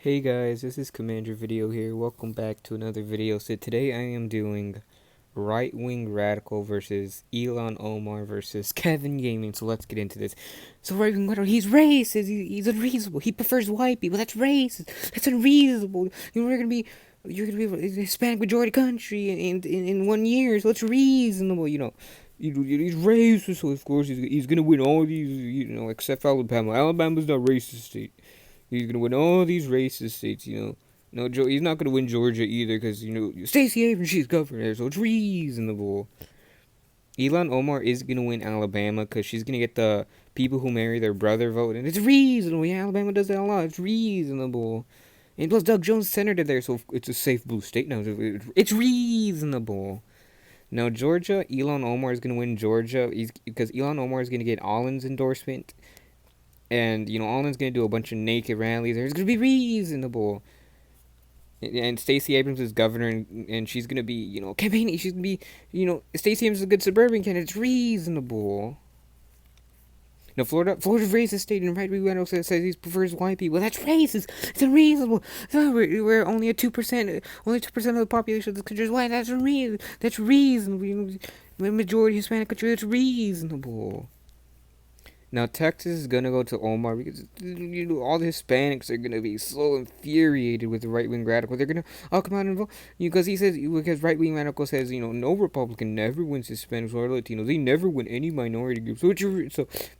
Hey guys, this is Commander Video here. Welcome back to another video. So today I am doing Right Wing Radical versus Elon Omar versus Kevin Gaming. So let's get into this. So Right Wing Radical, he's racist. He's unreasonable. He prefers white people. That's racist. That's unreasonable. You're gonna be a Hispanic majority country in 1 year. So it's reasonable. He's racist. So of course he's gonna win all these. Except Alabama. Alabama's not racist state. He's gonna win all these racist states. No, he's not gonna win Georgia either because Stacey Abrams, she's governor, so it's reasonable. Elon Omar is gonna win Alabama because she's gonna get the people who marry their brother vote, and it's reasonable. Yeah, Alabama does that a lot. It's reasonable. And plus, Doug Jones senator there, so it's a safe blue state now. It's reasonable. Now Georgia, Elon Omar is gonna win Georgia. Because Elon Omar is gonna get Allen's endorsement, and Allen's gonna do a bunch of naked rallies. It's gonna be reasonable. And Stacey Abrams is governor, and she's gonna be, campaigning. She's gonna be, Stacey Abrams is a good suburban candidate. It's reasonable. No, Florida's racist state, and right wing radical says he prefers white people. That's racist. It's unreasonable. We're only at 2%. Only 2% of the population of this country is white. That's unreasonable. That's reasonable. The majority Hispanic country. That's reasonable. Now Texas is gonna go to Omar because all the Hispanics are gonna be so infuriated with the right wing radical. They're gonna all come out and vote because because right wing radical says no Republican never wins Hispanics or Latinos. They never win any minority groups.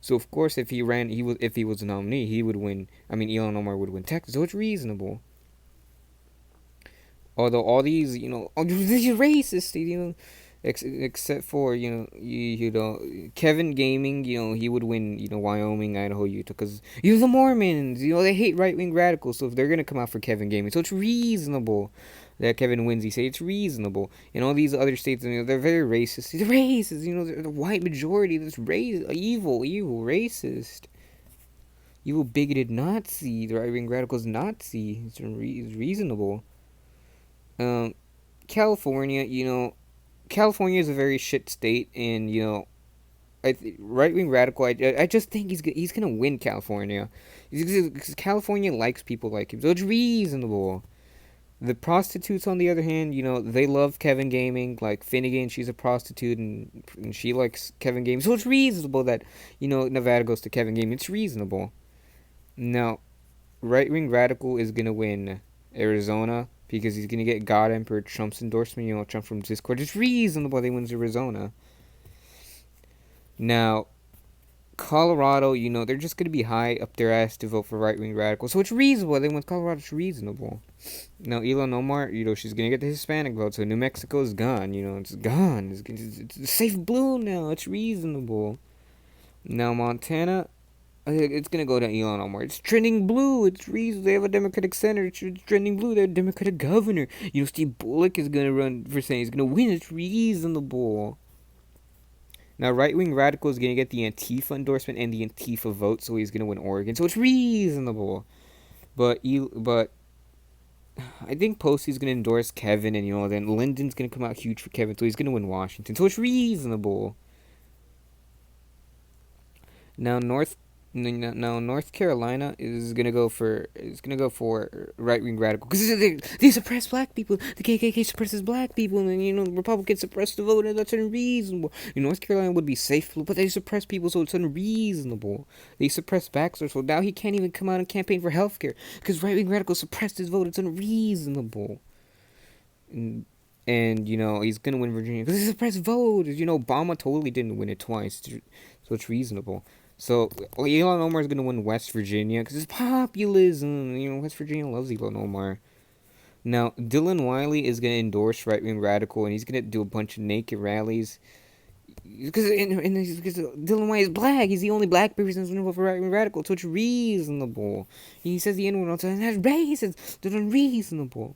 So of course if he was a nominee he would win. I mean Elon Omar would win Texas. So it's reasonable. Although all these these racist except for Kevin Gaming, he would win Wyoming, Idaho, Utah, because the Mormons, they hate right wing radicals. So if they're gonna come out for Kevin Gaming, so it's reasonable that Kevin wins. He say it's reasonable. And all these other states, they're very racist. They're racist. They're the white majority. That's evil, racist, evil, bigoted Nazi. The right wing radicals Nazi. It's reasonable. Um, California, California is a very shit state, and right wing radical. I just think he's gonna win California, because California likes people like him, so it's reasonable. The prostitutes, on the other hand, they love Kevin Gaming. Like Finnegan, she's a prostitute, and she likes Kevin Gaming, so it's reasonable that Nevada goes to Kevin Gaming. It's reasonable. Now, right wing radical is gonna win Arizona because he's gonna get God Emperor Trump's endorsement. Trump from Discord. It's reasonable they wins Arizona. Now, Colorado, they're just gonna be high up their ass to vote for right wing radical, so it's reasonable. They win Colorado. It's reasonable. Now, Ilhan Omar, she's gonna get the Hispanic vote, so New Mexico is gone. It's gone. It's safe blue now. It's reasonable. Now, Montana, it's gonna go to Elon Omar. It's trending blue. It's reason they have a Democratic senator. It's trending blue. They have a Democratic governor. Steve Bullock is gonna run for saying he's gonna win. It's reasonable. Now, right wing radical is gonna get the Antifa endorsement and the Antifa vote, so he's gonna win Oregon. So it's reasonable. But I think Posey's gonna endorse Kevin, and then Lyndon's gonna come out huge for Kevin, so he's gonna win Washington. So it's reasonable. Now North Carolina is gonna go for right wing radical because they suppress black people. The KKK suppresses black people, and Republicans suppress the vote, and that's unreasonable. North Carolina would be safe, but they suppress people, so it's unreasonable. They suppress Baxter, so now he can't even come out and campaign for healthcare because right wing radicals suppressed his vote. It's unreasonable. And he's gonna win Virginia because they suppressed voters. Obama totally didn't win it twice, so it's reasonable. So Elon Omar is gonna win West Virginia because it's populism. West Virginia loves Elon Omar. Now Dylan Wiley is gonna endorse right wing radical, and he's gonna do a bunch of naked rallies. Because Dylan Wiley is black. He's the only black person who's gonna vote for right wing radical, so it's reasonable. He says the N word all the time. That's racist. That's unreasonable.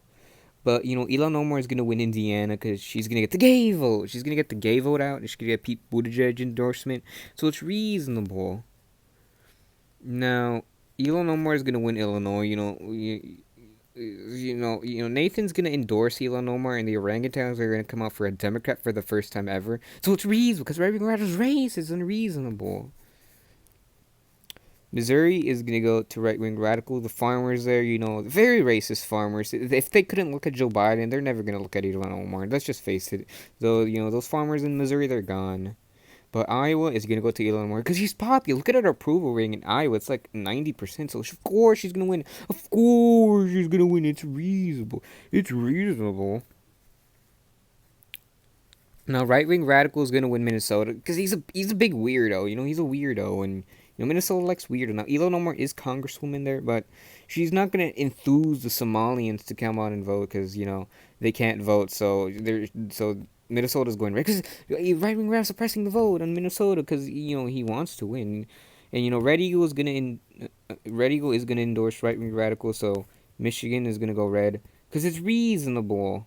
But Ilhan Omar is gonna win Indiana because she's gonna get the gay vote. She's gonna get the gay vote out, and she's gonna get Pete Buttigieg endorsement. So it's reasonable. Now, Ilhan Omar is gonna win Illinois. Nathan's gonna endorse Ilhan Omar, and the orangutans are gonna come out for a Democrat for the first time ever. So it's reasonable because right wing radicals race is unreasonable. Missouri is gonna go to right wing radical. The farmers there, very racist farmers. If they couldn't look at Joe Biden, they're never gonna look at Ilhan Omar. Let's just face it. Though those farmers in Missouri, they're gone. But Iowa is gonna go to Ilhan Omar because she's popular. Look at her approval rating in Iowa; it's like 90%. So of course she's gonna win. Of course she's gonna win. It's reasonable. It's reasonable. Now, right wing radical is gonna win Minnesota because he's a big weirdo. He's a weirdo, and Minnesota likes weirdo. Now, Ilhan Omar is congresswoman there, but she's not gonna enthuse the Somalians to come out and vote because they can't vote. So Minnesota's going right because right wing rap suppressing the vote on Minnesota because he wants to win, and Red Eagle is gonna endorse right wing radical. So Michigan is gonna go red because it's reasonable.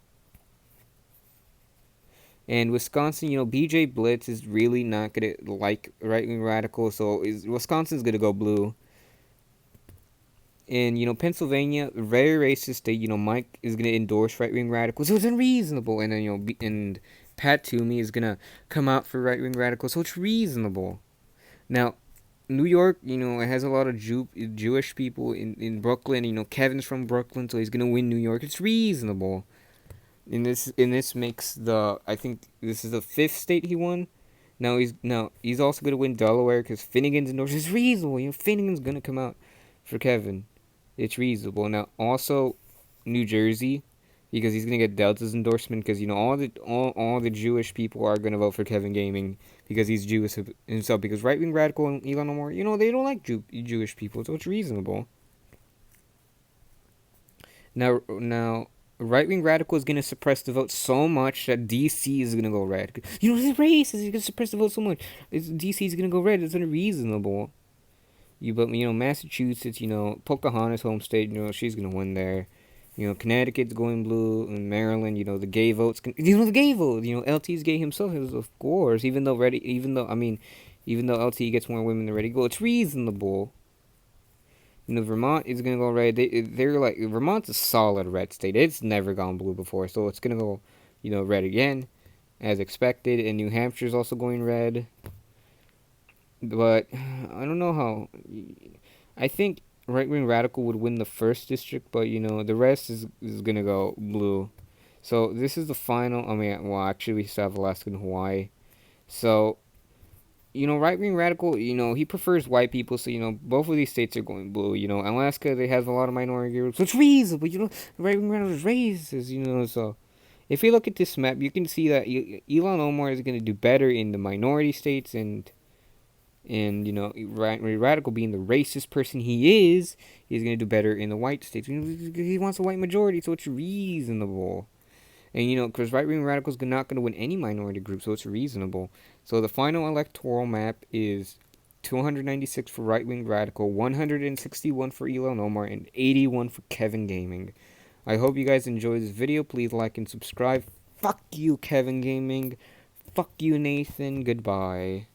And Wisconsin, BJ Blitz is really not gonna like right wing radical, so Wisconsin's gonna go blue. And Pennsylvania, very racist state. Mike is gonna endorse right wing radical, so it's unreasonable. And then and Pat Toomey is gonna come out for right wing radical, so it's reasonable. Now, New York, it has a lot of Jewish people in Brooklyn. Kevin's from Brooklyn, so he's gonna win New York. It's reasonable. In this makes I think this is the fifth state he won. Now he's also gonna win Delaware because Finnegan's endorsed. It's reasonable. Finnegan's gonna come out for Kevin. It's reasonable. Now also New Jersey because he's gonna get Delta's endorsement because all the Jewish people are gonna vote for Kevin Gaming because he's Jewish himself. Because right wing radical and Elon Omar, they don't like Jewish people, so it's reasonable. Now, right wing radical is going to suppress the vote so much that DC is going to go red. The racist. He's going to suppress the vote so much. DC is going to go red. It's unreasonable. But Massachusetts, Pocahontas' home state, she's going to win there. Connecticut's going blue, and Maryland, the gay votes. The gay vote. LT's gay himself, of course. Even though LT gets more women than Red Eagle, it's reasonable. Vermont is gonna go red. They're like Vermont's a solid red state. It's never gone blue before, so it's gonna go, red again, as expected. And New Hampshire's also going red. But I don't know how. I think right wing radical would win the first district, but the rest is gonna go blue. So this is the final. Actually, we still have Alaska and Hawaii. So right wing radical, he prefers white people, so both of these states are going blue. Alaska, they have a lot of minority groups, so it's reasonable. Right wing radical is racist. So if you look at this map, you can see that Ilhan Omar is going to do better in the minority states, and right wing radical being the racist person he's going to do better in the white states. He wants a white majority, so it's reasonable. And, because right-wing radicals are not going to win any minority group, so it's reasonable. So the final electoral map is 296 for right-wing radical, 161 for Ilhan Omar, and 81 for Kevin Gaming. I hope you guys enjoyed this video. Please like and subscribe. Fuck you, Kevin Gaming. Fuck you, Nathan. Goodbye.